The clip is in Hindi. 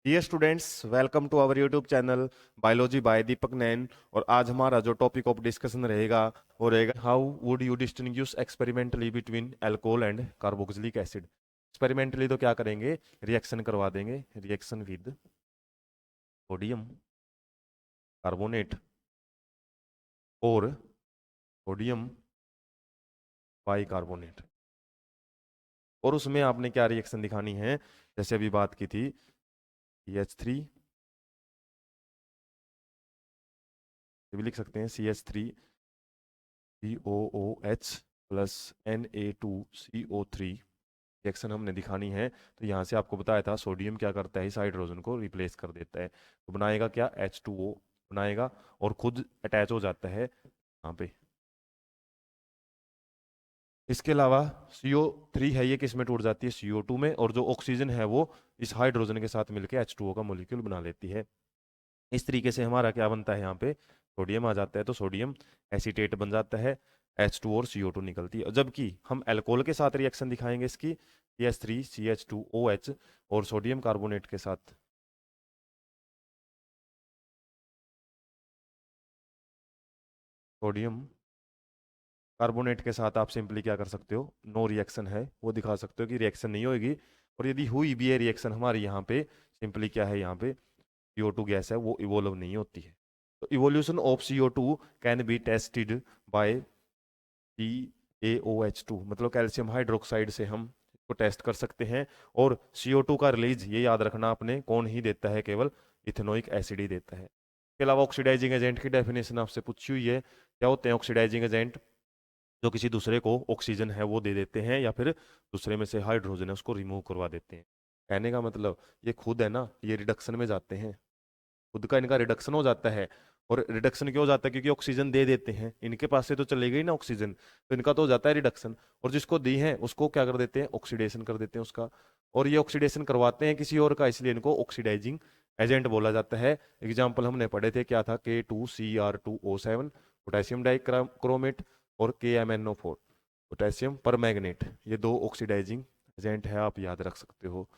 Dear students, welcome to our YouTube channel biology by Deepak Nain. और आज हमारा जो टॉपिक ऑफ डिस्कशन रहेगा वो रहेगा how would you distinguish experimentally between alcohol and carboxylic acid. Experimentally तो क्या करेंगे, रिएक्शन करवा देंगे। रिएक्शन विद सोडियम कार्बोनेट और सोडियम बाइकार्बोनेट। और उसमें आपने क्या रिएक्शन दिखानी है, जैसे अभी बात की थी CH3, ये भी लिख सकते हैं CH3 COOH plus Na2CO3 reaction हमने दिखानी है। तो यहाँ से आपको बताया था सोडियम क्या करता है, इस हाइड्रोजन को रिप्लेस कर देता है, तो बनाएगा क्या, H2O बनाएगा और खुद अटैच हो जाता है यहाँ पे। इसके अलावा CO3 है, ये किस में टूट जाती है, CO2 में, और जो ऑक्सीजन है वो इस हाइड्रोजन के साथ मिलकर H2O का मोलिक्यूल बना लेती है। इस तरीके से हमारा क्या बनता है, यहाँ पे सोडियम आ जाता है तो सोडियम एसीटेट बन जाता है, H2 और CO2 निकलती है। जबकि हम अल्कोहल के साथ रिएक्शन दिखाएंगे इसकी, CH3 CH2OH और सोडियम कार्बोनेट के साथ सोडियम कार्बोनेट के साथ आप सिंपली क्या कर सकते हो, नो रिएक्शन है वो दिखा सकते हो कि रिएक्शन नहीं होगी। और यदि हुई भी है रिएक्शन हमारी यहाँ पे, सिंपली क्या है, यहाँ पे CO2 गैस है वो इवोल्व नहीं होती है। तो evolution of CO2 can be tested by CaOH2, मतलब कैल्शियम हाइड्रोक्साइड से हम इसको टेस्ट कर सकते हैं। और CO2 का रिलीज, ये याद रखना आपने, कौन ही देता है, केवल इथेनोइक एसिड ही देता है। इसके अलावा ऑक्सीडाइजिंग एजेंट की डेफिनेशन आपसे पूछी हुई है, क्या होते हैं ऑक्सीडाइजिंग एजेंट, जो किसी दूसरे को ऑक्सीजन है वो दे देते हैं या फिर दूसरे में से हाइड्रोजन है उसको रिमूव करवा देते हैं। कहने का मतलब ये खुद है ना, ये रिडक्शन में जाते हैं, खुद का इनका रिडक्शन हो जाता है। और रिडक्शन क्यों हो जाता है, क्योंकि ऑक्सीजन दे देते हैं, इनके पास से तो चले गई ना ऑक्सीजन, तो इनका तो हो जाता है रिडक्शन। और जिसको दी है उसको क्या कर देते हैं, ऑक्सीडेशन कर देते हैं उसका। और ये ऑक्सीडेशन करवाते हैं किसी और का, इसलिए इनको ऑक्सीडाइजिंग एजेंट बोला जाता है। एग्जाम्पल हमने पढ़े थे, क्या था, K2Cr2O7 पोटेशियम डाइक्रोमेट और KMnO4 पोटेशियम परमैंगनेट, ये दो ऑक्सीडाइजिंग एजेंट है, आप याद रख सकते हो।